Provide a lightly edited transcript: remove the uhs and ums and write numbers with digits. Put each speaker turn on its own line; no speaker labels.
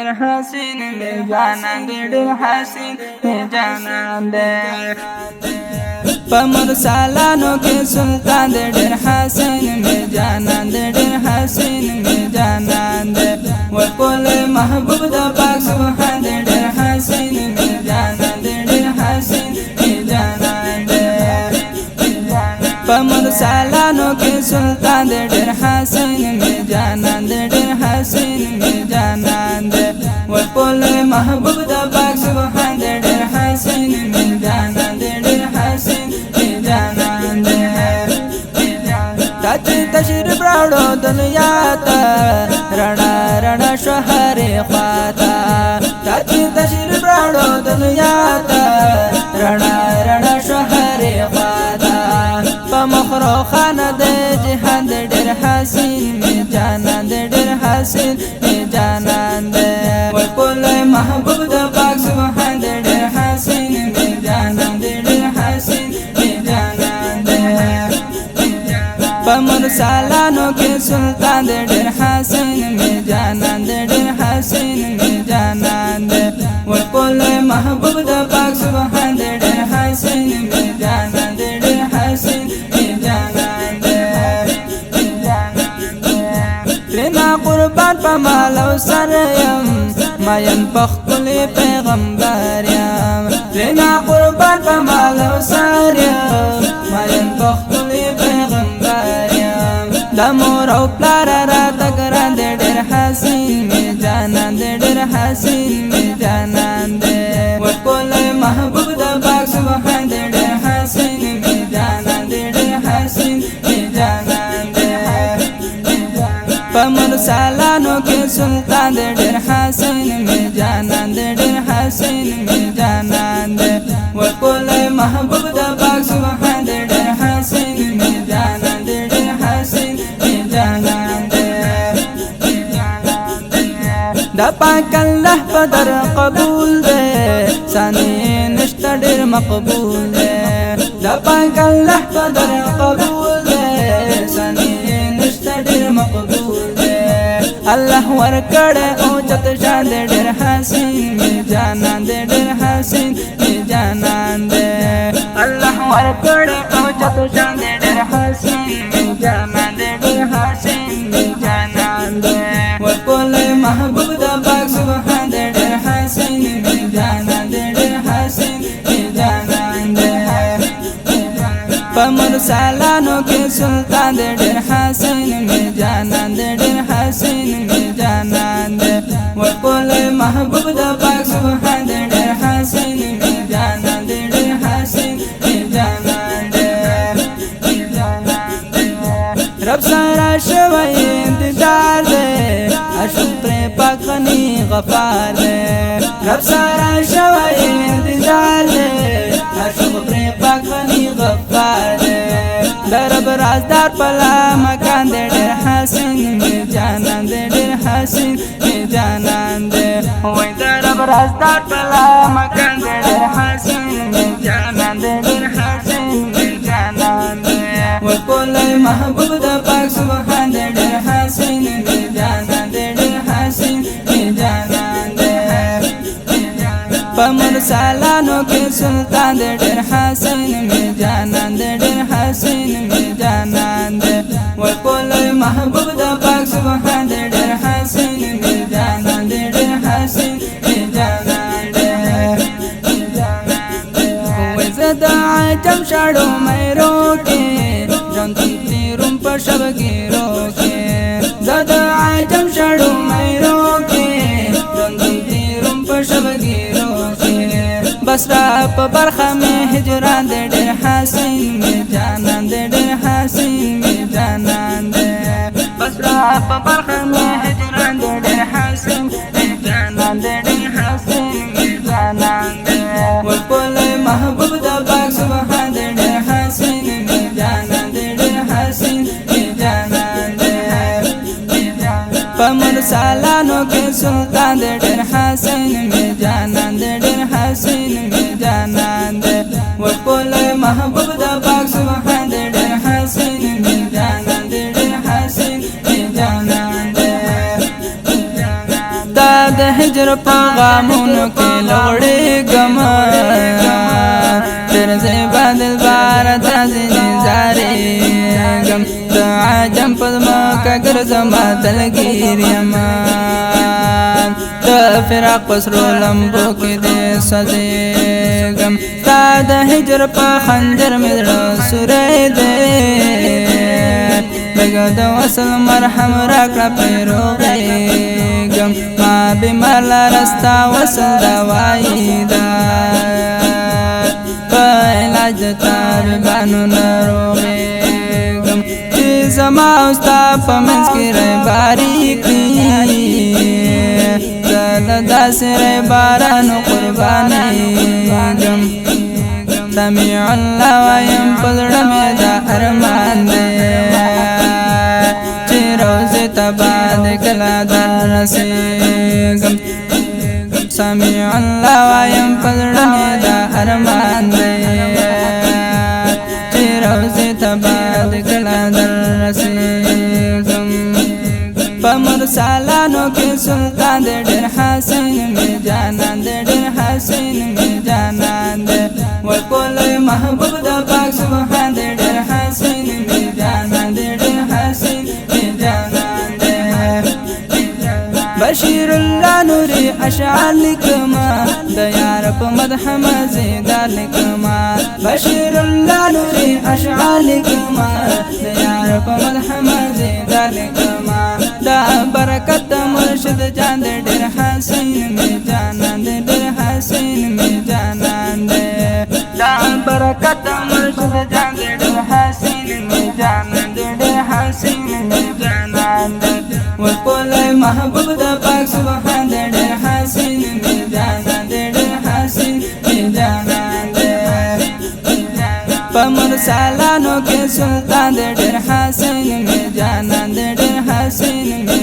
ډېر حسین می جانان دې ډېر حسین می جانان دې په مرسلانو کې سلطان دې ډېر حسین می جانان دې ډېر حسین می جانان دې ورکول محبوب د پاک سبحان دې ډېر حسین می جانان دې ډېر حسین می جانان دې په مرسلانو کې سلطان دې ډېر حسین می جانان دې ډېر حسین می جانان دې ورکول محبوب د پاک سبحان دې ډېر حسین می جانان دې ډېر حسین می جانان دې تاته تشریف راوړو دنیا ته رڼا رڼا شهر خواته تاته تشریف راوړو دنیا ته رڼا رڼا شهر خواته په مخرو خانه د جهان دې ډېر حسین می جانان دې ډېر حسین می جانان دې ورکول محبوب د پاک سبحان دې ډېر حسین می جانان دې ډېر حسین می جانان دې په مرسلانو کې سلطان دې ډېر حسین می جانان دې ډېر حسین می جانان دې ورکول محبوب د پاک سبحان دې ډېر حسین می جانان دې ډېر حسین می جانان دې تینا قربان په مال او سر یم ماین پخپل پیغمبر یم تینا قربان په مال او سر یم ماین پخپل پیغمبر یم د مور او پلار را تګران دې ډېر حسین می جانان دې ډېر حسین می جانان دې ورکول محبوب د پاک سبحان دې ډېر حسین می جانان دې ډېر حسین می جانان دې په مرسلانو کې سلطان دې ډېر حسین می جانان دې ډېر حسین می جانان دې ورکول محبوب د پاک سبحان دې ډېر حسین می جانان دې ډېر حسین می جانان دې د پاک الله په در قبول دې ثاني نشته ډېر مقبول دې د پاک الله په در قبول دې ثاني نشته ډېر مقبول الله ورکړه او چت شان دې ډېر حسین می جانان دې ډېر حسین می جانان دې الله ورکړه او چت شان دې ډېر حسین می جانان دې ډېر حسین می جانان دې ورکول محبوب د پاک سبحان دې ډېر حسین می جانان دې ډېر حسین می جانان دې په مرسلانو کې سلطان دې ډېر حسین می جانان دې ډېر حسین می جانان دې ورکول محبوب د پاک سبحان دې ډېر حسین می جانان دې ډېر حسین می جانان دې رب سره شوی انتظار دې عاشق پر پاک غني غفار دې رب سره شوی انتظار دې عاشق پر پاک غني غفار دې درب رازدار پلا مکان دې ډېر حسین می جانان دې ډېر حسین می جانان دې وای درب رازدار پلا مکان دې ډېر حسین می جانان دې ډېر حسین می جانان دې ورکول محبوب د پاک سبحان دې ډېر حسین می جانان دې ډېر حسین می جانان دې په مرسلانو کې سلطان دې ډېر حسین می جانان دې ډېر حسین می جانان دې ورکول محبوب د پاک سبحان دې ډېر حسین می جانان دې ډېر حسین می جانان دې وای زدا عجم شاړو مې روکې جان تیروم په شبګیرو کې زدا عجم شاړو مې روکې جان تیروم په شبګیرو بس را په برخه مې هجران دې ډېر حسین می جانان دې ډېر حسین می جانان دې بس را په برخه مې هجران دې ډېر حسین می جانان دې ډېر حسین می جانان دې ورکول محبوب د پاک سبحان دې ډېر حسین می جانان دې ډېر حسین می جانان دې په مرسلانو کې سلطان دې ډېر حسین می جانان دې ډېر حسین می جانان دې ورکول محبوب د پاک سبحان دې ډېر حسین می جانان دې ډېر حسین می جانان دې د هجر پیغامونو کې لوړې ګما تر زیبا دلبار تازه نزارې غم د عجم پدما کګر زما دلګیر یما د فراق پسرو لمبو کې دې سزېږم ستا د هجر په خنجر مې زړه سوری دی لږه د وصل مرهم راکړه پیروغېږم ما بیمار لره ستا وصل دوایي ده په علاج د طبیبانو ناروغېږم چې زما او ستا په منځ کې رهباري کړي داسې بارانو قربانېږم سمیع الله وایم په زړه مې دا ارمان دی چې روضې ته به کله دررسېږم سمیع الله وایم په زړه مې دا ارمان دی چې روضې ته به کله دررسېږم په مرسالانو کې سلطان دې ډېر حسین مې جانان دې ډېر حسین مې جانان دې وای کولای محبوب د پاک سبحان دې ډېر حسین مې جانان دې ډېر حسین مې جانان دې بشیر الله نوري اشعار لیکما د یار په مدح مزیدار لیکما بشیر الله نوري اشعار لیکما د یار په مدح مزیدار لیکما دا برکت مرشد جان دې ډېر حسین مې جانان دې ډېر حسین مې جانان دې دا برکت مرشد جان دې ډېر حسین مې جانان دې ډېر حسین مې جانان دې ورکولای محبوب د پاک سبحان دې ډېر حسین مې جانان دې ډېر حسین مې جانان دې په مرسالانو کې سلطان دې ډېر حسین مې جانان دې ډېر حسین